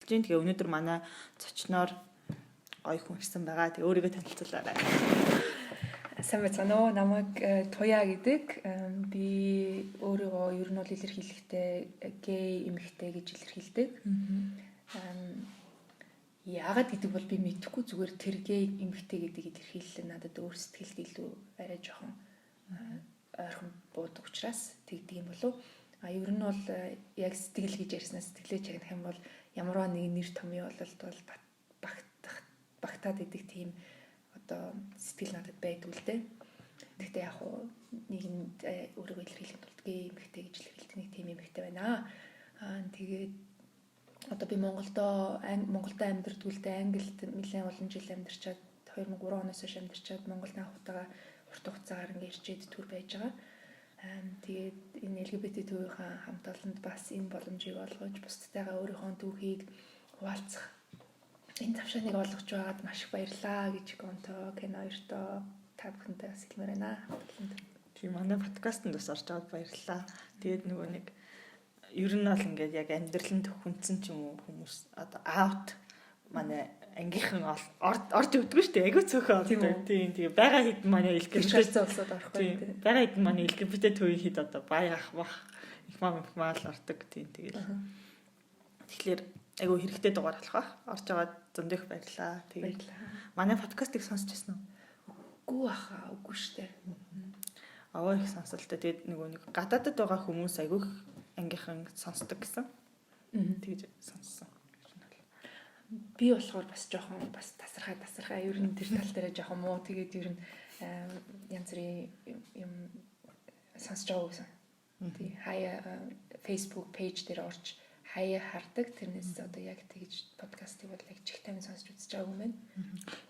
байна. Тэгээ өнөөдөр манай зочноор гоё хүн ирсэн байгаа. Тэгээ өөрийгөө танилцуулаарай. Сайн байна уу? Намайг Туя гэдэг. Би өөрийгөө ер нь бол илэрхийлэхдээ гей эмэгтэй гэж илэрхийлдэг. Яагаад гэдэг бол би мэдэхгүй, зүгээр тэр гей эмэгтэй гэдэг илэрхийлэл надад өөр сэтгэлд илүү арай жоохон ойрхон буудаг учраас тэгдэг юм болов. Ер нь бол яг сэтгэл гэж ярьснаас сэтгэлээ чагнах юм бол ямарваа нэг нэр томьёо бол багтаад идэг тийм одоо сэтгэл надад байдгүй л дээ. Гэхдээ яг хуу нийгэмд өөрийгөө илэрхийлэхэд бол гей эмэгтэй гэж илэрхийлдэг нэг тийм эмэгтэй байна. Тэгээд одоо би Монголдо амьдардаг л дээ. Англид нэлээд олон жил амьдарчаад 2003 оноос хойш амьдарчаад Монголд анх удаага урт хугацаагаар ингээд ирчээд төр байж байгаа. Тэгээд энэ LGBT төвийнхаа хамт олонд бас энэ боломжийг олгож бусдтайгаа өөрийнхөө түүхийг хуваалцах энэ тавшааныг олгож байгаад маш их баярлаа гэж Гонтоо, Ken2-тоо та бүхэнтэй бас хэлмээр байна. Тийм манай подкастт бас орж аваад баярлалаа. Тэгээд нөгөө нэг ер нь бол ингээд яг амьдралд хүндсэн ч юм уу хүмүүс одоо аут манай ангийнхан орж өгдөг шүү дээ. Айгуу цөөхөн ордог. Тийм байгаа хэд манай LGBT улсууд орох байх. Байгаа хэд манай LGBT төвийн хэд одоо баяах бах их мал ордог. Тийм тэгээд. Тэгэхээр айгуу хэрэгтэй дугаар болох бах. Орж аваад зөндөх баярлаа. Тэгээд манай подкастыг сонсч байсан уу? Үгүй шүү дээ. Аваа их сонсолтой. Тэгээд нөгөө нэг гадаадд байгаа хүмүүс айгуу ангийнхан сонсдог гэсэн. Тэгж сонссон. Би болохоор бас жоохон бас тасархаа ер нь тэр тал дээр жоохон муу тэгээд ер нь янз бүрийн юм сонсож байгаа гэсэн. Тий хаяа Facebook page дээр орж хаяа хардаг тэрнээс одоо яг тэгж подкастыг бол яг чихтэй сонсож үзэж байгаа юм байна.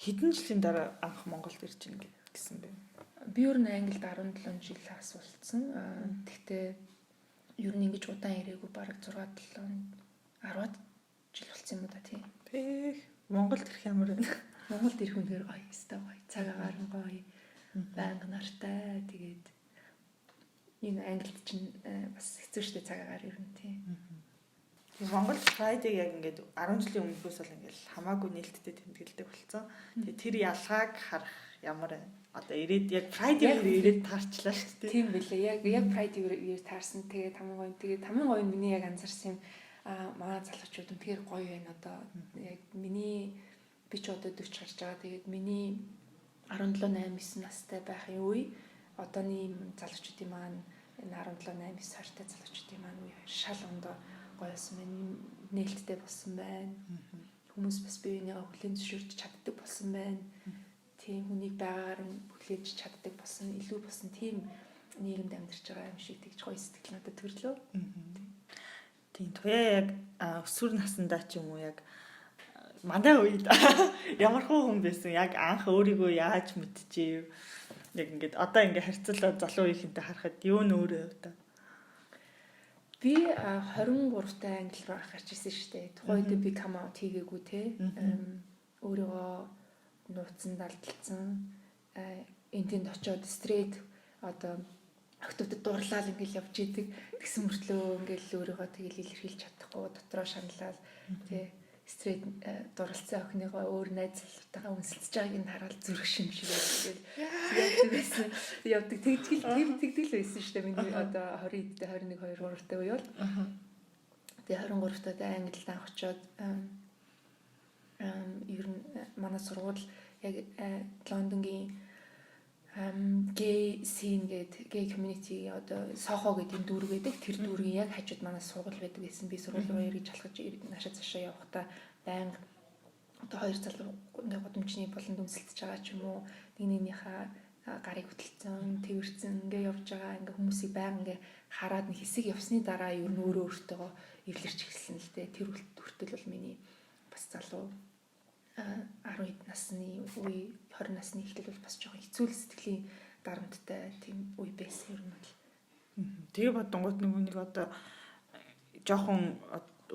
Хэдэн жилийн дараа анх Монголд ирж ийн гэсэн бэ? Би ер нь Англид 17 жил асуулцсан. Тэгтээ ер нь ингэж удаан ирээгүй бараг 6-7 10-аад жил болсон юм да тий. Монголд ирэх ямар вэ? Монголд ирэх үнээр гоё өстэй гоё. Цаг агаар нь гоё. Банк нартай. Тэгээд энэ Англид чинь бас хэцүү шттэ цаг агаар ер нь тий. Монголд Friday яг ингээд 10 жилийн өмнөхөөс бол ингээд хамаагүй нээлттэй тэмдэглэдэг болсон. Тэгээ тэр ялгааг харах ямар вэ? Одоо ирээд яг Friday ирээд таарчлаа шүү дээ. Тийм билээ. Яг Friday ирээд таарсан. Тэгээд хамгийн гоё миний яг анзаарсан юм манай залуучууд үнэхээр гоё байна одоо яг миний би ч одоо 40 гарч байгаа. Тэгээд миний 17 8 9 настай байхын үе одооний залуучуудын маань энэ 17 8 9 сартай залуучуудын маань үе шал ондоо гоё болсон байна. Нээлттэй болсон байна. Хүмүүс бас биеийнхээ хүлээн зөвшөөрч чаддаг болсон байна. Тийм хүнийг байгаар нь хүлээж чаддаг болсон, илүү болсон тийм нийгэмд амьдарч байгаа юм шиг тэгж гоё сэтгэл надад төрлөө. Тийм Туяа яг өсвөр насндаа ч юм уу яг мандаа үед ямар хүн байсан яг анх өөрийгөө яаж мэдчихэв яг ингээд одоо ингээд харьцуулаад залуу үеийнхэнтэй харахад юу нөөрэ вэ? Би 23 таа Англи руу гарч ирсэн шүү дээ. Тухайд би come out хийгээгүй те. Өөрийгөө нууцсан далдалсан энтэнд очиод стрейт одоо охтуудад дурлал ингээл явж идэг тэгсэн мөртлөө ингээл өөрийгөө тэгэл илэрхийлж чадахгүй дотроо шаналал тий стрейт дурлцсан охиныгоо өөр найз залуутайгаа үнсэлж байгааг нь хараад зүрх шимшигээл явдаг тэгдэл байсан шүү дээ миний одоо 20 21 23 та үе бол тэгээ 23 та Англид анх очиод ер нь манай сургууль яг Лондонгийн гей scene гэдэг гей community одоо Soho гэдэг дүүрэг байдаг. Тэр дүүргийн яг хажууд манай сургууль байдаг гэсэн. Би сургууль руу эргэж алхаж наашаа цаашаа явахдаа байнга одоо хоёр залуу ингээ годомчны болонд үнсэлтэж байгаа ч юм уу нэгнийхээ гарыг хөтөлцөн, тэрвэрцэн ингээ явж байгаа ингээ хүмүүсийг байнга ингээ хараад нэг хэсэг явсны дараа ер нь өөртөө эвлэрч эхэлсэн л дээ. Тэр хүртэл бол миний бас залуу 10 насны үе 20 насны эхлэл бол бас жоохон хэцүү сэтгэлийн дарамттай тийм үе байсан юм бол. Тэгээ бодонгууд нэг одоо жоохон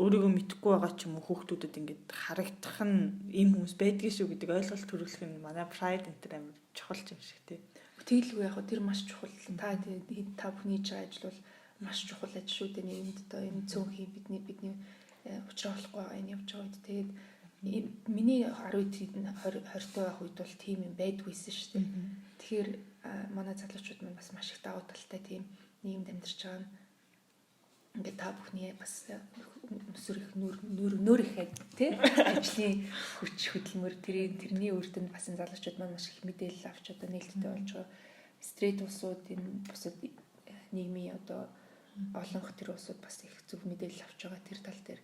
өөрийгөө мэдхгүй байгаа ч юм уу хүүхдүүдэд ингээд харагдах нь ийм хүмүүс байдгийг шүү гэдэг ойлголт төрүүлэх нь манай pride энэ төр амар чухал юм шиг тий. Тэгэлгүй яг тэр маш чухал. Та бүхний хийж байгаа ажил бол маш чухал ажил шүү дээ. Нийгэмд одоо энэ цөөнхийн бидний уучраа болохгүй байгаа энэ явж байгаа үед миний 20-20 байх үед бол тийм юм байдгүйсэн шүү дээ. Тэгэхээр манай залуучууд маань бас маш их давуу талтай тийм нийгэмд амьдарч байгаа нь ингээд та бүхний бас өсөр их нөр их тий ажлын хүч хөдөлмөр тэрний үрдэнд бас энэ залуучууд маань маш их мэдээлэл авч одоо нээлттэй болж байгаа. Стрит улсууд энэ бусад нийгмийн одоо олонх төр улсууд бас их зөв мэдээлэл авч байгаа тэр тал дээр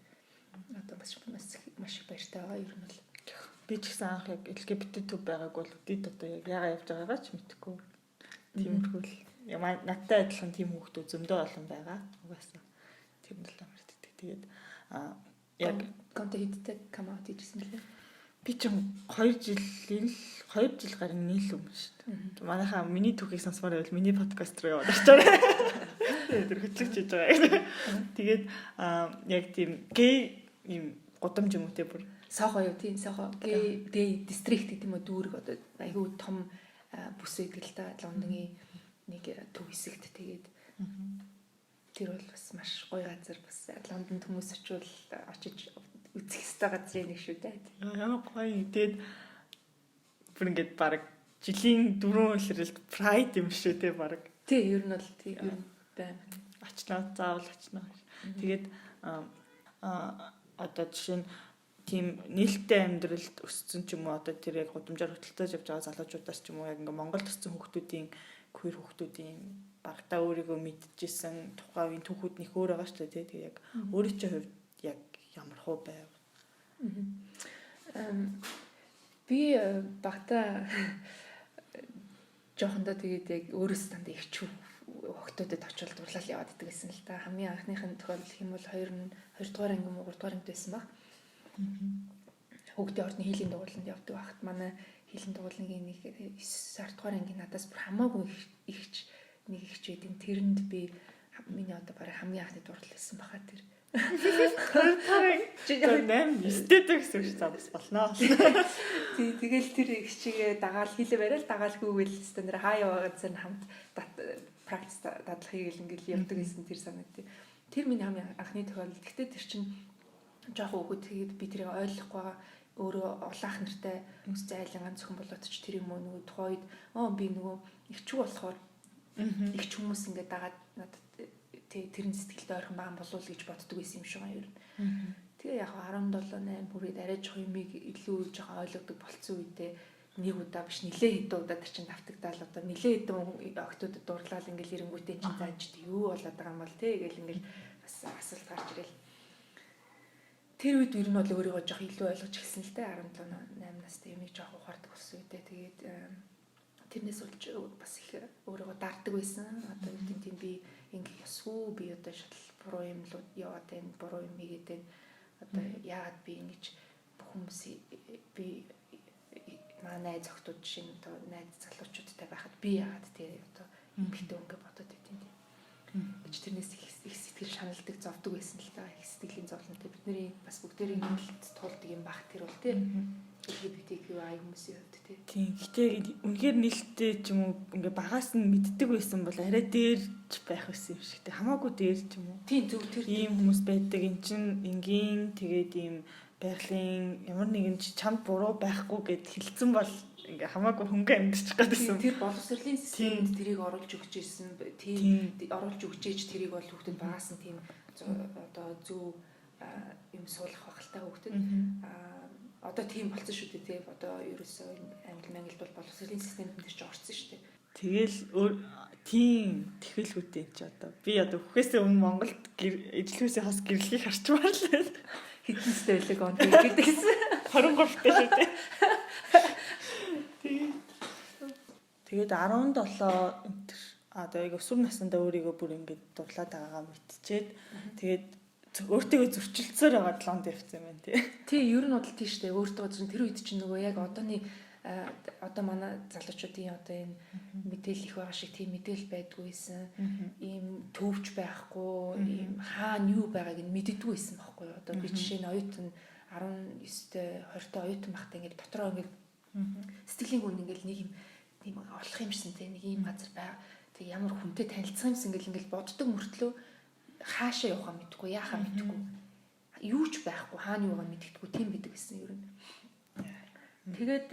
одоо маш их баяртай байгаа ер нь бол. Би ч гэсэн анх яг LGBT төв байгааг бол үдид одоо яг яагаад явж байгаагаа ч мэдэхгүй. Тиймэрхүү л яа надтай адилхан тийм хүүхдүүд зөндөө олон байгаа. Угаасаа тийм л амардаг. Тэгээд яг контент хийдэг камаут хийжсэн лээ. Би ч 2 жил гарсан нийлүү юм шүү дээ. Манайхаа миний түүхийг сонсомоор байвал миний подкаст руу яваад очиж. Тэр хөтлөгч хийж байгаа. Тэгээд яг тийм гей юм гудамж юм уу те бүр сохоо юу тийм сохоо гей дистрикт гэдэг юм уу дүүрэг одоо айгүй том бүс байдаг л да Лондонгийн нэг төв хэсэгт тэгээд тэр бол бас маш гоё газар бас Лондонд хүмүүс очивол очиж үзэх ёстой газрын нэг шүү дээ. Ямар гоё. Тэгээд бүр ингээд баг жилийн 4 үлрэлт pride юм шүү дээ баг. Тий ер нь бол тий ер нь байна. Очноо заавал очноо. Тэгээд одоо жишээ нь тийм нээлттэй амьдралд өссөн ч юм уу одоо тэр яг гудамжаар хөтөлтөж явж байгаа залуучуудаас ч юм уу яг ингээ Монголд өссөн хүүхдүүдийн queer хүүхдүүдийн багтаа өөрийгөө мэдчихсэн тухайн үеийн түүхүүд нэх өөр байгаа шүү дээ тий. Яг өөрийн чинь хувьд яг ямар хөө байв. Би багтаа жоохондоо тэгээд яг өөрөөс танд их чүү хөгтөдөд очил дурлал яваад идэг гэсэн л та. Хамгийн анхныхын тохиолдол хэм бол 2 дугаар анги муу 3 дугаар ангид байсан баг. Хүүхдийн ордны хийлийн дугууланд явдаг байхад манай хийлийн дугуулны нэг 9 дугаар анги надаас бүр хамаагүй ихч нэг ихч байдаг. Тэрэнд би миний одоо барай хамгийн анхны дурлал байсан баха тэр. Тэр 8 9-тэй гэсэн үг цаас болно. Тэгэл тэр ихчигээ дагаал хийлээ барайл дагаалгүйгээл стандар хаа яваад зэн хамт практис дадлахыг ингээл явдаг гэсэн тэр санагдтыг. Тэр миний хамгийн анхны тохиолдол. Гэхдээ тэр чинь жоох өгөөд тэгээд би тэрийг ойлгохгүй байгаа. Өөрөө улаах нартай үстэй айлан ганц хүн болоод ч тэр юм уу нөгөө тухайд би нөгөө ихчүү болохоор ихч хүмүүс ингээд дагаад надад тэрэн сэтгэлд ойрхон баан болов гэж боддог байсан юм шиг байна ер нь. Тэгээ яг 17 8 бүрээд арай жоох юмыг илүү жоох ойлгодог болцсон үедээ нэг удаа биш нилээ хэдэн удаа тэр чинь давтагдаал одоо нилээ хэдэн октодод дурлал ингээл ирэнгүүтээ чинь зааж юу болоод байгаа юм бол тэгэл ингээл бас асуулт гарч ирэл. Тэр үед ер нь бол өөрийгөө жоох илүү ойлгож эхэлсэн л дээ 17 8 настай юмыг жоох ухаардаг болсон үедээ тэгээд тэрнээс болж бас их өөрийгөө дарддаг байсан. Одоо үгүй тийм би ингээ ясгүй би одоо шал буруу юм л яваад байна буруу юм игээд байна. Одоо яагаад би ингэж бүх хүмүүсийг би манай зохтууд шиг одоо найз залуучуудтай байхад би яагаад тий одоо эмхтэй өнгө бодоод байдیں۔ Гэж тэрнээс их сэтгэл шаналдаг зовдөг байсан л та их сэтгэлийн зовлонтой бидний бас бүгдээрээ нэлээд тулдаг юм бах тэр бол тий LGBTQI хүмүүсийн хувьд тий. Тийм. Гэтэ үнэхээр нээлттэй ч юм уу ингээ багаас нь мэддэг байсан бол арай дээрч байх байсан юм шиг тий. Хамаагүй дээр ч юм уу. Тийм зөв тэр ийм хүмүүс байдаг. Эн чин энгийн тэгээд ийм байгалийн ямар нэгэн чамд буруу байхгүй гэд хэлсэн бол ингээ хамаагүй хөнгө амьдчих гадсан. Тэр боловсролын системд тэрийг оруулж өгч ирсэн. Тийм оруулж өгч ээж тэрийг бол хүүхдэд багаас нь тийм одоо зөв юм суулгах багталтай хүүхдэд одоо тийм болсон шүү дээ тийм одоо ерөөсөө англи бол боловсролын системд энэ ч орсон шүү дээ. Тэгэл тийм тэхэлгүүтэй ч одоо би одоо хүүхээсээ өмнө Монголд ижлүүсээ хас гэрлэхийг харчмаар л хитэнстэй байлаг он гэдэг гэсэн 23-тэй шүү дээ. Тэгээд 17 энтер одоо яг өсвөр насндаа өөрийгөө бүр ингэж дурлаад байгаагаа мэдчихээд тэгээд өөртөө зөрчилдсөөр байгаа лонд явцсан юм байна тий. Ер нь бодол тийш дээ. Өөртөө зөрчил тэр үед чинь нөгөө яг одооны одоо манай залуучуудын одоо энэ мэдээлэл их байгаа шиг тийм мэдээлэл байдгүйсэн. Ийм төвч байхгүй, ийм хаана юу байгааг нь мэддэггүй байсан байхгүй юу. Одоо би жишээ нь оюутан 19-тэй 20-тэй оюутан байхдаа ингэж дотроо ингэж сэтгэлийн гүн ингэж нэг юм тийм олох юмшин тийм нэг ийм газар байга. Тэг ямар хүнтэй танилцсан юмсан гэж боддог мөртлөө хаашаа явахаа мэдгүй, яахаа мэдгүй. Юу ч байхгүй, хаана юугаа мэддэггүй тийм байдаг гэсэн юм ер нь. Тэгээд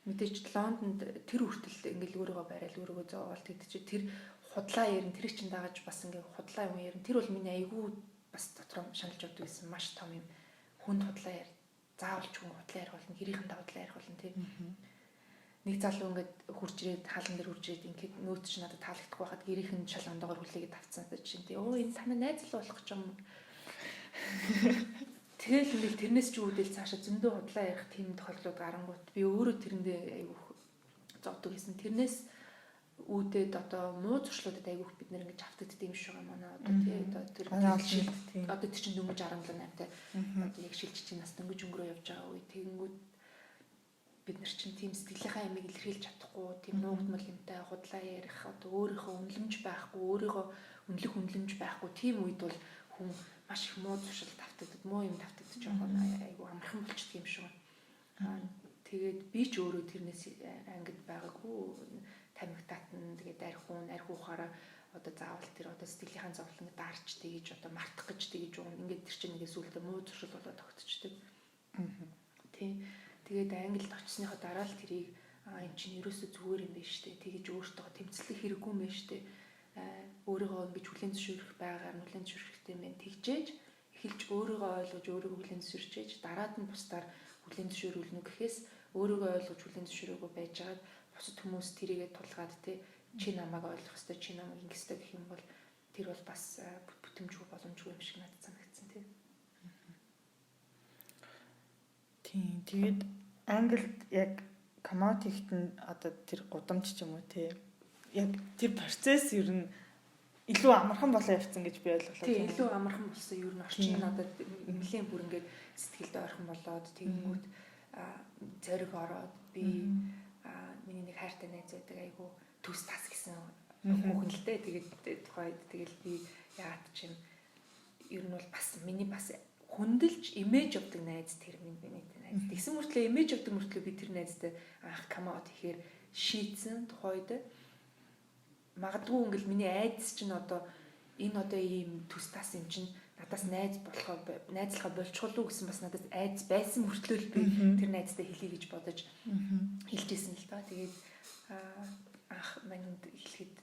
мэдээж Лондонд тэр хүртэл ингээл өөрийгөө барайл өөрийгөө зоолт гэдэг чи тэр худлаа ярин тэр чин дагаж бас ингээл худлаа юм ярин тэр бол миний айгүй бас дотроо шаналж явдаг гэсэн маш том юм хүнд худлаа яар заавалч хүн худлаа ярих болно гэрийнхэн худлаа ярих болно тийм нэг залуу ингээд хурж ирээд хаалган дээр хурж ирээд ингээд нөөц чи надад таалагдахгүй байхад гэрийнхэн шал ондоогоор хүлээгээд авцсан чинь тий өө энэ танаа найз л болох гэж юм. Тэгэл ингээл тэрнээс ч үүдэл цаашаа зөндөө худлаа ярих тийм тохиолдлууд гарангуут би өөрөө тэрэндээ айгүйх зовдөг гэсэн. Тэрнээс үүдээд одоо муу зуршлуудад айгүйх бид нэр ингэж автагддаг юм шиг байгаа манай одоо тий одоо тэр одоо тэр чинь дөнгөж 17 8-тай одоо яг шилжиж чинь нас дөнгөж өнгөрөө явж байгаа үе тэгэнгүүт бид нар чинь тийм сэтгэлийнхаа ямиг илэрхийлж чадахгүй тийм нуугдмал юмтай худлаа ярих одоо өөрийнхөө үнэлэмж байхгүй өөрийгөө үнэлэх үнэлэмж байхгүй тийм үед бол хүн маш их муу зуршилд автагддаг муу юм автагдаж байгаа айгу амархан болчихдөг юм шиг байна. Тэгээд би ч өөрөө тэрнээс ангид байгаагүй тамхитаатан тэгээд архиухаараа одоо заавал тэр одоо сэтгэлийнхаа зовлон дарж тэгэж одоо мартах гэж тэгэж уун ингээд тэр чинь нэгээс үлдээ муу зуршил болоод тогтчихдөг. Тий. Тэгээд Англид очисныхаа дараа л тэрийг энэ чинь ерөөсөө зүгээр юм байна штэ. Тэгэж өөртөө тэмцэлэх хэрэггүй юм байна штэ. Өөрийгөө ингэж хүлээн зөвшөөрөх байгаар хүлээн зөвшөөрөхтэй юм тэгжээж эхэлж өөрийгөө ойлгож өөрийгөө хүлээн зөвшөөрчээж дараад нь бусдаар хүлээн зөвшөөрүүлнэ гэхээс өөрийгөө ойлгож хүлээн зөвшөөрөөгүй байжгаад бусад хүмүүс тэрийгээ тулгаад тий чи намайг ойлгох ёстой чи намайг ингэх ёстой гэх юм бол тэр бол бас бүтэмжгүй боломжгүй юм шиг надад санагдсан тий. Тийм тэгээд Англид яг коммаут хийхтэн одоо тэр гудамж ч юм уу тий яг тэр процесс ер нь илүү амархан болоо явцсан гэж би ойлголоо. Тийм илүү амархан болсон ер нь орчин надад нэлээд бүр ингээд сэтгэлд ойрхон болоод тэгэнгүүт зориг ороод би миний нэг хайртай найз байдаг айгу төс тас гэсэн хүүхэн л дээ тэгээд тухайд тэгэл би яагаад ч юм ер нь бол бас миний бас хүндэлж имиж авдаг найз тэр миний найз. Тэгсэн мөртлөө имиж авдаг мөртлөө би тэр найзтай анх камаут хийхээр шийдсэн тухайд магадгүй ингээл миний айдас чинь одоо энэ одоо ийм төс тас юм чинь надаас найз болохоо найзлахаа болчихвол гэсэн бас надаас айдас байсан мөртлөө би тэр найзтай хэлье гэж бодож хэлжсэн л та. Тэгээд анх манд хэлэхэд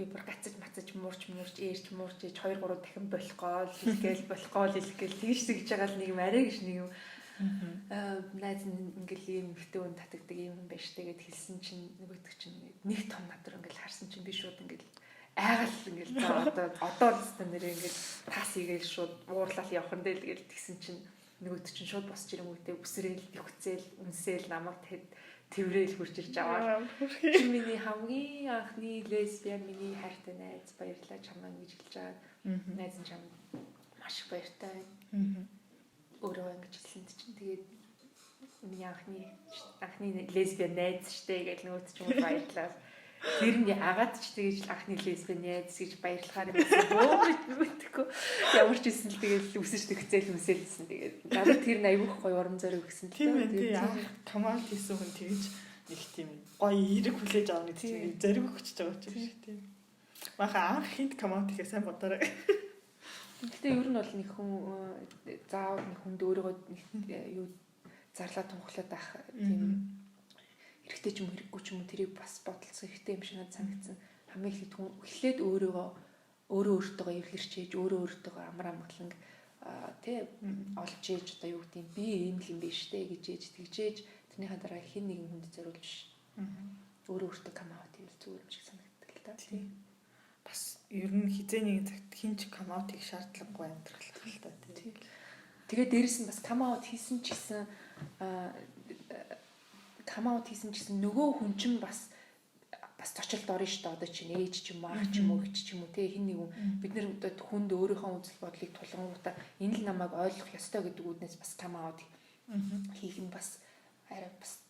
би бүр гацаж мацаж муурч ээрч муурч ээж 2 3 дахин болохгоо л хэлгээл тэгж тэгж байгаа л нэг юм арай гэж нэг юм найз ингээл ийм ихтэй үн татагдаг юм байна штэ гэд хэлсэн чинь нөгөөдөг чинь нэг том надар ингээл харсан чинь би шууд ингээл айгаал ингээл одоо л ста нэр ингээл тас игээл шууд уурлал явхан дээр тэгэл тэгсэн чинь нөгөөдөг чинь шууд босч ирэнгүүтээ үсрээл төвхцээл үнсээл намайг тэрэл хурж ирж аваа. Чи миний хамгийн анхны лесбиан миний хайртай найз баярлалаа чамаа гэж хэлж байгаа. Найз нь чам маш их баяртай байна. Өөрөө ингэж хэлсэн чинь тэгээд миний анхны лесбиан найз штэ гэж нөгөөд ч юм баярлалаа. Тэр нь агаад ч тэгэж анхны лесбиан найз гэж баярлахаар юм бөөхгүй. Ямар ч юм л тэгээд үсэж төгцөөл үнсэлсэн тэгээд надад тэр нь аюух гоё урам зориг өгсөн. Тийм ээ команд хийсэн хүн тэгэж нэг тийм гоё эерэг хүлээж авах нэг зориг өгч байгаа ч юм шиг тийм. Баха анх хинт команд хийхээ сайн бодоорой. Гэхдээ ер нь бол нэг хүн заавал нэг хүнд өөрийгөө юу зарлаа тунхлаад ах тийм хэрэгтэй ч юм хэрэггүй ч юм тэрийг бас бодолцох хэрэгтэй юм шиг надад санагдсан. Хамгийн ихэд хүн эхлээд өөртөө эвлэрчээж өөртөө амар амгалан тий олж ээж одоо юу гэдэг би ийм л юм биш дээ гэж ээж тэгжээж тэрнийхээ дараа хэн нэгэн хүнд зориулж өөртөө камаут хийвэл зүгээр юм шиг санагддаг л да тий. Бас ер нь хизээ нэгэн цагт хинч камаут хийх шаардлагагүй амьдрах л та тий. Тэгээд дээрэс нь бас камаут хийсэн ч гэсэн нөгөө хүн чинь бас зочилд орно шүү дээ. Одоо чинь ээж ч юм уу, ах ч юм уу, эгч ч юм уу те хин нэг бид нэр хүнд өөрийнхөө үзэл бодлыг тулгангуудаа энэ л намайг ойлгох ёстой гэдэг үднээс бас камаут хийх нь бас арай бас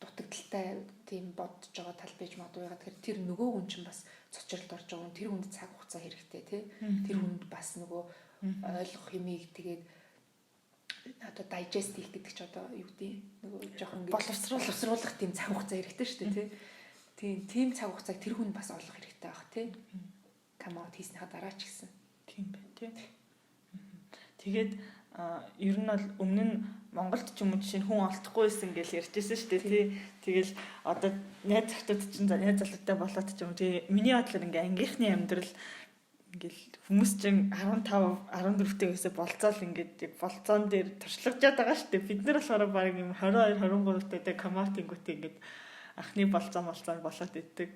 дутагдaltaй тийм бодож байгаа тал байж магадгүй. Тэгэхээр тэр нөгөө хүн чинь бас зочилд орж байгаа хүн тэр хүнд цаг хугацаа хэрэгтэй те. Тэр хүнд бас нөгөө ойлгох юмыг тэгээд одоо digest хийх гэдэг чи одоо юу гэдэг нөгөө жоохон боловсруулах тийм цаг хугацаа хэрэгтэй шүү дээ тий. Тийм цаг хугацааг тэр хүн бас олох хэрэгтэй байх тий. Камаут хийснийхаа дараа ч гэсэн. Тийм байна тий. Тэгээд ер нь бол өмнө нь Монголд ч юм уу жишээ нь хүн олдохгүйсэн гэж ярьжсэн шүү дээ тий. Тэгэл одоо найз захтууд чинь найз залуутай болоод ч юм тий. Миний бодлоор ингээ ангийнхны амьдрал ингээл хүмүүс чинь 15 14-тэй байсаа болцоол ингээд яг болцоон дээр туршлагажаад байгаа шүү дээ. Бид нар болохоор баг юм 22 23-тай комаутингүүтэй ингээд анхны болцоон болоод иддэг.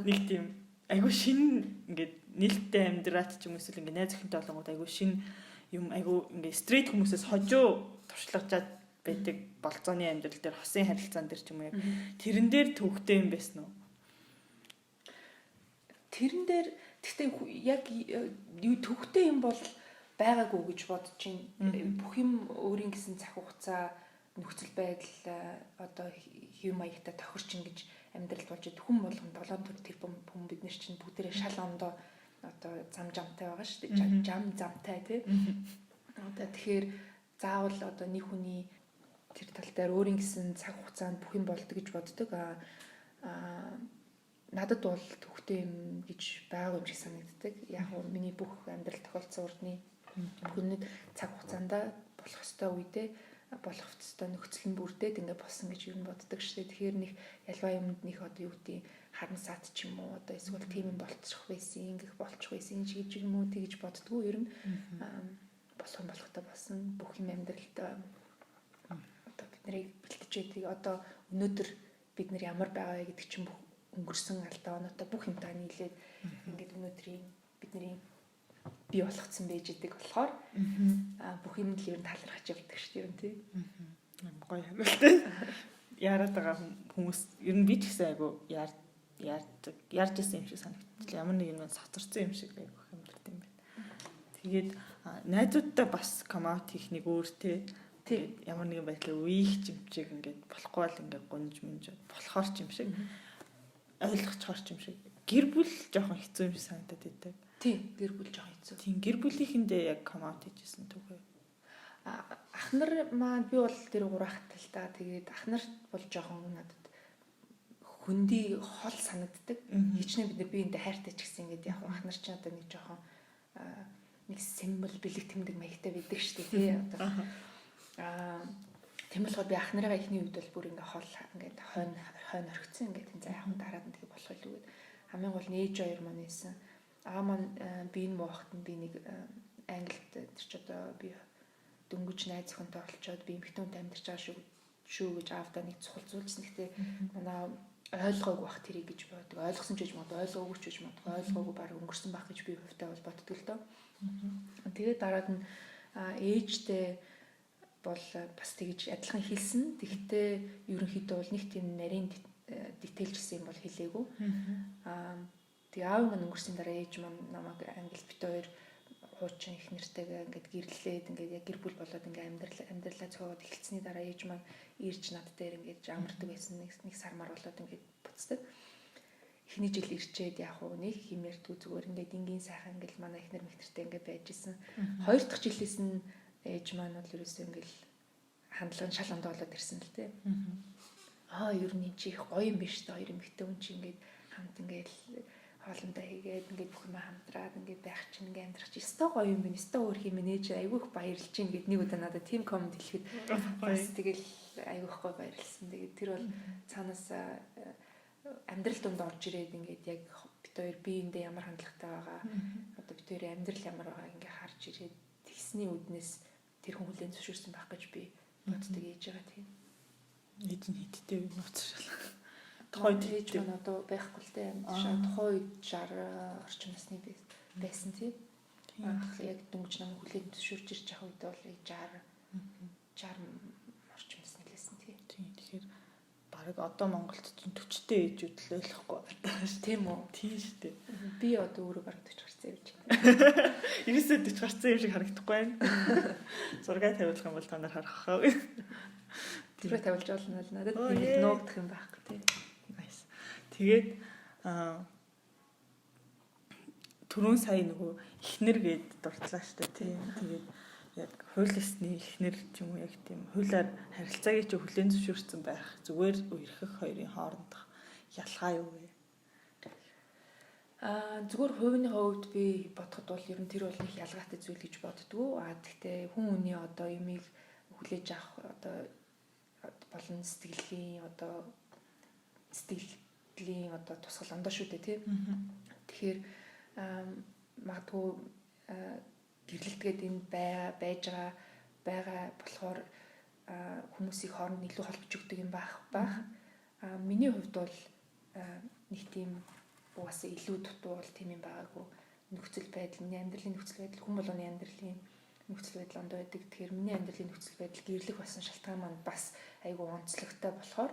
Нэг тийм айгу шин ингээд нээлттэй амьдраад ч юм эсвэл ингээд найз охинтой болонгууд айгу шин юм айгу ингээд стрит хүмүүсээс хожуу туршлагажаад байдаг болцооны амьдрал дээр хосын харилцаан дээр ч юм уу яг тэрэн дээр төвхтэй юм байсан уу? Тэрэн дээр гэхдээ яг төвхтэй юм бол байгаагүй гэж бодож байна. Бүх юм өөрийн гэсэн цаг хугацаа нөхцөл байдал одоо хэв маягтай тохирч ингэж амьдрал болж хүн болгон 7 төр хүн бид нар чинь бүгдээрээ шал ондоо одоо зам замтай байгаа шүү дээ. Жам замтай тий. Одоо тэгэхээр заавал одоо нэг хүний тэр тал дээр өөрийн гэсэн цаг хугацаанд бүх юм болдог гэж боддог. Надад бол төвхтэй юм гэж байгаагүй юм шиг санагддаг. Яг нь миний бүх амьдрал тохиолдсон урдны бүхнэд цаг хугацаанд болох ёстой үедээ болох ёстой нөхцөл нь бүрдээд ингээд болсон гэж юу боддог шүү дээ. Тэгэхээр нэг ялгаа юмд нэг одоо юу гэдэг харан саад ч юм уу одоо эсвэл тийм юм болчих байсан, ингэх болчих байсан гэж юм уу тэгж боддгоо ер нь болохтой болсон. Бүх юм амьдралд одоо биднийг бэлтжээд одоо өнөөдөр бид нар ямар байгаа гэдэг чинь бүх өнгөрсөн алдаа оноотой бүх юмтай нийлээд ингээд өнөөдрийн бидний бий болгоцсон байж идэг болохоор бүх юм л ер нь талархаж явдаг шүү дээ ер нь тий. Гоё юм л тий. Яраад байгаа хүмүүс ер нь би ч гэсэн айгу ярьж ирсэн юм шиг санагдчихлаа. Ямар нэг юм сацарсан юм шиг айгу хэмдэрд юм байна. Тэгээд найзуудтай бас комаут хийх нэг өөр тий. Ямар нэгэн байдлаар үеих жимчиг ингээд болохгүй бол ингээд гунж мунж болохоор ч юм шиг ойлгохчоор ч юм шиг гэр бүл жоохон хэцүү юм шиг санагдаад байдаг. Тийм, гэр бүл жоохон хэцүү. Тийм, гэр бүлийнхэндээ яг комаут хийжсэн түүхээ. Ахнар маань би бол тэр 3 ахтай л да. Тэгээд ахнарт бол жоохон надад хөндөй хол санагддаг. Хичнээн бид биендээ хайртай ч гэсэн ингээд яг ахнар ч одоо нэг жоохон нэг символ бэлэг тэмдэг маягтай байдаг шүү дээ тий. Одоо тийм болохоор би ахнараа ихний үед бол бүр ингээ хол ингээ хойно орхицсан ингээ тийм заяахан дараад нь тэгээ болох л үгээд хамгийн гол нь ээж хоёр маань ийсэн. Маань би энэ моохт нь би нэг англид тэр ч одоо би дөнгөж найз охинтой олцоод би эмэгтэйнтэй амьдарч байгаа шүү гэж аавдаа нэг цухалзуулсан. Гэхдээ манай ойлгоогүй бах тэрийг гэж боддог. Ойлгосон ч гэж мод ойлгоогүй ч гэж мод ойлгоогүй баг өнгөрсөн байх гэж би хувьтай бол боддог л доо. Тэгээд дараад нь ээжтэй бол бас тэгж адилхан хэлсэн. Тэгэхдээ ерөнхийдөө бол нэг тийм нарийн дитейлж гэсэн юм бол хэлээгүй. Тэгээ аав маань өнгөрсөн дараа ээж маань намайг англи бит хоёр хуучин их нэртэйгээ ингээд гэрлээд ингээд яг гэр бүл болоод ингээд амьдралаа цогоод эхэлсний дараа ээж маань ирж над дээр ингээд амардаг байсан нэг сармаар болоод ингээд буцдаг. Эхний жил ирчээд яг уу нэг химээрдгүй зүгээр ингээд энгийн сайхан ингээд манай ихнэр мэгнэртэй ингээд байж исэн. Хоёр дахь жилээс нь ээж маань бол ерөөсөө ингээл хандлага шал ондоо болоод ирсэн л тээ. Ер нь чи их гоё юм биш үү? Хоёр эмэгтэй хүн чи ингээд хамт ингээд хоолндоо хийгээд ингээд бүх юм хамтраад ингээд байх чинь ингээд амьдрах чи өстой гоё юм байна. Өстой өөр хий менежер айгүйх баярлж чинь гэд нэг удаа надад тим комент хэлэхэд бас тэгэл айгүйх гоё баярлсан. Тэгээд тэр бол цаанаас амьдрал донд орж ирээд ингээд яг бит хоёр биеиндээ ямар хандлагатай байгаа одоо бит хоёрын амьдрал ямар байгааг ингээд харж ирээд тэгсний үднээс тэр хүн хүлээн зөвшөөрсөн байх гэж би боддог ээж байгаа тийм. Ээж нь хиттэй нууцшаал. Тухайн ээж маань одоо байхгүй л дээ. Тухайн үед 60 орчим насны байсан тийм. Яг дөнгөж намайг хүлээн зөвшөөрж ирж байгаа үед бол 60 орчим насны лсэн тийм. Тэгэхээр баг одоо Монголд чинь 40-тэй ээжүүд л ойлгохгүй байна шүү. Тийм үү? Тийм шүү дээ. Би одоо өөрөө баг 40 гарсан юм чинь. Ерөөсөө 40 гарсан юм шиг харагдахгүй байна. Зураг тавиулах юм бол та нар харах хаа. Зураг тавиулж болно л надад нэг нуугдах юм байхгүй тийм. Nice. Тэгээд түрүүн сая нөгөө ихнэр гээд дурдлаа шүү дээ тийм. Тэгээд яг хууль ёсны ихнэр ч юм уу яг тийм хуулиар харилцаагийн чи хүлээн зөвшөөрсөн байх зүгээр үерхэх хоёрын хоорондох ялгаа юу вэ? Зүгээр хувийн хувьд би бодоход бол ер нь тэр бол их ялгаатай зүйл гэж боддгоо. Гэхдээ хүн хүний одоо юмыг хүлээж авах одоо болон сэтгэлийн тусгал ондоо шүү дээ тий. Тэгэхээр магадгүй гэрлэлтгээд энэ байж байгаа болохоор хүмүүсийг хооронд илүү холбож өгдөг юм байх. Миний хувьд бол нэг тийм угаасаа илүү дутуу бол тийм юм байгаагүй. Нөхцөл байдал, миний амьдралын нөхцөл байдал, хүн болгоны амьдралын нөхцөл байдал ондоо байдаг. Тэгэхээр миний амьдралын нөхцөл байдал гэрлэх басан шалтгаан маань бас айгүй онцлогтой болохоор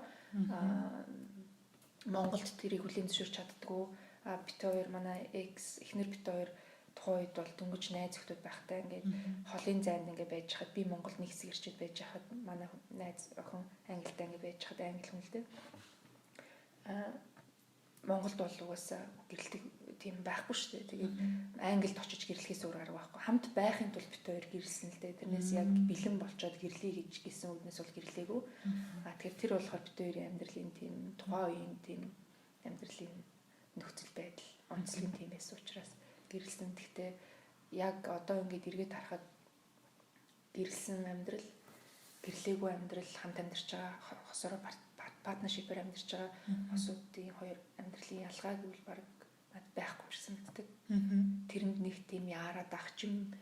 Монголд тэрийг хүлээн зөвшөөрч чаддгүй. Бит хоёр манай эхнэр бит хоёр тухайн үед бол дөнгөж найз охтууд байхтай ингээд холын зайд ингээд байж хахад би Монголд нэг хэсэг ирчээд байж хахад манай найз охин Англид ингээд байж хахад англи хүн л дээ. Монголд бол угаасаа гэрлэлт тийм байхгүй шүү дээ. Тэгээд Англид очиж гэрлэхээс өөр арга байхгүй. Хамт байхын тулд бит хоёр гэрлсэн л дээ. Тэрнээс яг бэлэн болчоод гэрлэе гэж гисэн үднээс бол гэрлээгүй. Тэгэхээр тэр болохоор бит хоёрын амьдралын тийм тухайн үеийн тийм амьдралын нөхцөл байдал онцлог тийм байсан учраас гэрэлсэн. Гэхдээ яг одоо ингээд эргээд харахад гэрэлсэн амьдрал, гэрлээгүй амьдрал, хамт амьдарч байгаа хосороо партнершипээр амьдарч байгаа хосуудын хоёр амьдралын ялгааг үл баг байхгүй ч санагддаг. Тэрэнд нэг тийм яарад ахчим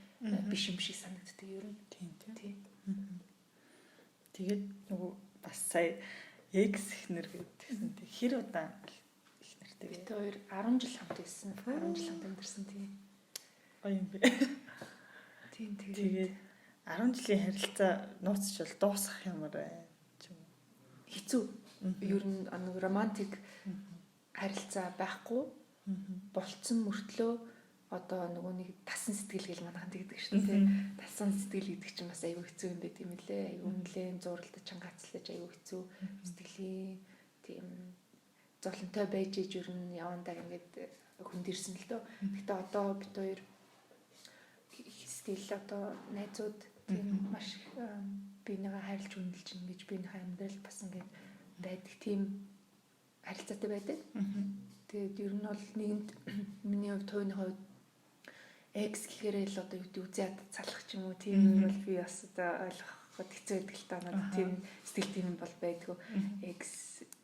биш юм шиг санагддаг ер нь. Тийм. Тэгээд нөгөө бас сая эхнэр гэдгсэн тийм хэр удаан эхнэртэй бид хоёр 10 жил хамт байсан. 10 жил хамт амьдарсан тийм. Гоё юм бэ. Тийм тэгээд 10 жилийн харилцаа нууцч бол дуусах ямар байна ч юм уу. Хэцүү. Ер нь романтик харилцаа байхгүй. Болцсон мөртлөө одоо нөгөө нэг тасан сэтгэл гэл манайхан тэгдэг шүү дээ. Тасан сэтгэл гэдэг чинь бас аюу хэцүү юм байт юм лээ. Аюу нэлээд зурлаж чангаацлаж аюу хэцүү сэтгэлийн тийм золонтой байж иж ер нь явандаа ингээд хүндэрсэн л дөө. Гэхдээ одоо бид хоёр стил одоо найзууд тийм маш бинийгаа хайрлж хүндэлж ингэж биенийхээ амьдрал бас ингээд байдаг тийм харилцаатай байдаг. Тэгээд ер нь бол нэгэнд миний хувьд тойны хувьд экс гэхээрээ л одоо юу гэдэг үзээд салах ч юм уу тийм юм бол би бас одоо ойлгоход хэцүү байдаг л та надад тийм сэтгэл тийм бол байдгүй. Экс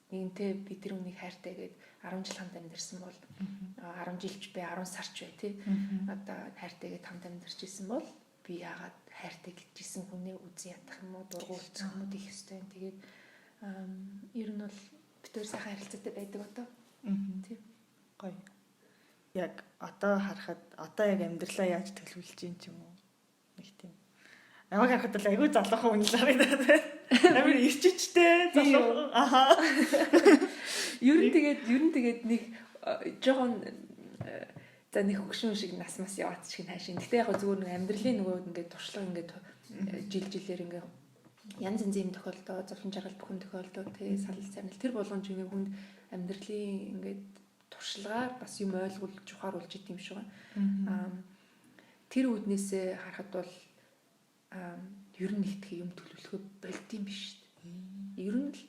нэгэнтэй би тэр үнийг хайртай гээд 10 жил хамт амьдарсан бол 10 жилч бай 10 сарч бай тий. Одоо хайртай гээд хамт амьдарч исэн бол би яагаад хайртай гэжсэн хүнээ үзэн ядах юм уу дургуутах юм уу гэх ёстой. Тэгээд ер нь бол бид хоёр сайхан харилцаатай байдаг одоо. Тийм. Гоё. Яг одоо харахад одоо яг амьдралаа яаж төлөвлөж юм ч юм уу. Нэг тийм. Намайг харахад л айгүй залуухан хүн л харагдаад. Амар ирчичтэй залуу. Аха. Ер нь тэгээд нэг жоохон за нэг хөгшин шиг нас мас яваад шиг хайшин. Гэтэ яг зүгээр нэг амьдралын нөгөө ингээд туршлага ингээд жилээр ингээд янз янзын тохиолдол, зовлон жаргал бүхэн тохиолдол, тий салал царнал тэр болгоомж ингээд хүнд амьдралын ингээд туршлагаар бас юм ойлгуулж ухааруулж идэм юм шиг байна. Тэр үднээсээ харахад бол ер нь нэгтгэх юм төлөвлөхөд болд юм биш шүү дээ. Ер нь л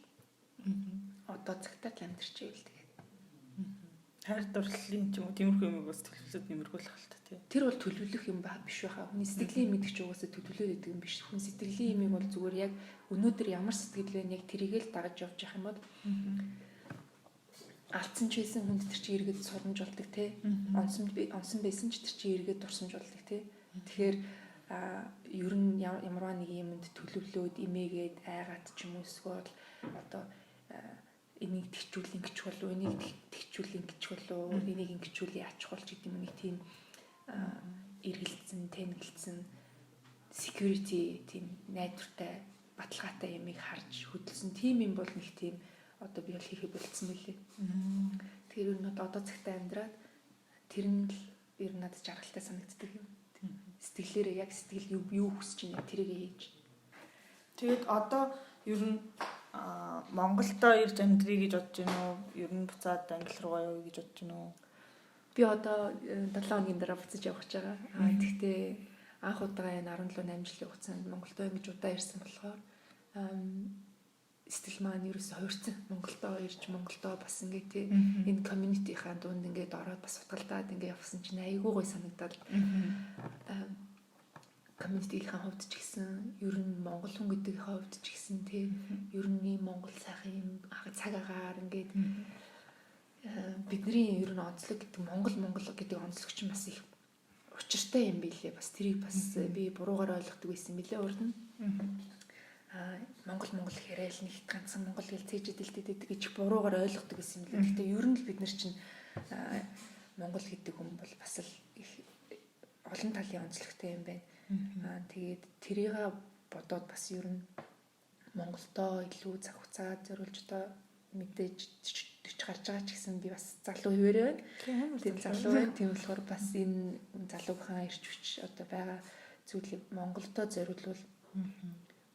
одоо цагтаа л амьдарч ивэл тэгээд хайр дурлалын ч юм уу тиймэрхүү юмыг бас төлөвлөд нэмэрхүүлэх л та тий. Тэр бол төлөвлөх юм биш байхаа. Хүний сэтгэлийн мэдгч угаасаа төлөвлөд байдаг юм биш. Хүн сэтгэлийн юмыг бол зүгээр яг өнөөдөр ямар сэтгэл вэ яг тэрийг л дагаж явж явах юм бол алдсан ч байсан хүнд тэр чи эргээд сурамж болдог тий. Онсон байсан ч тэр чи эргээд дурсамж болдог тий. Тэгэхээр ер нь ямарваа нэг юмд төлөвлөөд имээгээд айгаад ч юм уу эсвэл одоо энийг тэгчүүл ингэж болов энийг тэгчүүл ингэж болов энийг ингэчүүл яачих болж гэдэг юм нэг тийм эргэлцсэн тэнгэлцсэн security тийм найдвартай баталгаатай ямыг харж хөдөлсөн тийм юм бол нэг тийм одоо би бол хийхэ болцсон мөлий. Тэгэхээр ер нь одоо цагтаа амьдраад тэр нь л ер нь надад жаргалтай санагддаг юм. Сэтгэлээрээ яг сэтгэл юу хүсэж байна тэрийг хийж. Тэгээд одоо ер нь Монголдо ирж амьдрий гэж бодож байна уу? Ер нь буцаад англи руугаа явъя гэж бодож байна уу? Би одоо 7 хоногийн дараа буцаж явах гэж байгаа. Тэгэхдээ анх удаа энэ 17-8 жилийн хугацаанд Монголдо ингэж удаа ирсэн болохоор стил маань ерөөсө хуурцсан Монголдоо ирж Монголдоо бас ингээд тий энэ community-ийн дунд ингээд ороод бас утгалдаад ингээд явсан чинь айгүй гой санагдаад community-ийн хувьд ч гэсэн ер нь монгол хүн гэдэг хувьд ч гэсэн тий ер нь монгол сайхан юм цаг агаар ингээд бидний ер нь онцлог гэдэг монгол гэдэг онцлог чинь бас их учиртай юм билээ бас тэрийг бас би буруугаар ойлгодог байсан мөлий урд нь Монгол гэхээрээ л нэг ганцхан монгол хэл цээжэдэлтэд гэж буруугаар ойлгодог гэсэн юм лээ. Гэхдээ ер нь л бид нар чинь монгол гэдэг хүн бол бас л их олон талын онцлогтой юм байна. Тэгээд тэрийг бодоод бас ер нь Монголдоо илүү цаг хугацаа зориулж одоо мэдээж гарч байгаа ч гэсэн би бас залуу хөвөрөө байна. Тэгээд залуу байна. Тийм болохоор бас энэ залуухан ирч хүч одоо байгаа зүйлийг Монголдоо зориулвал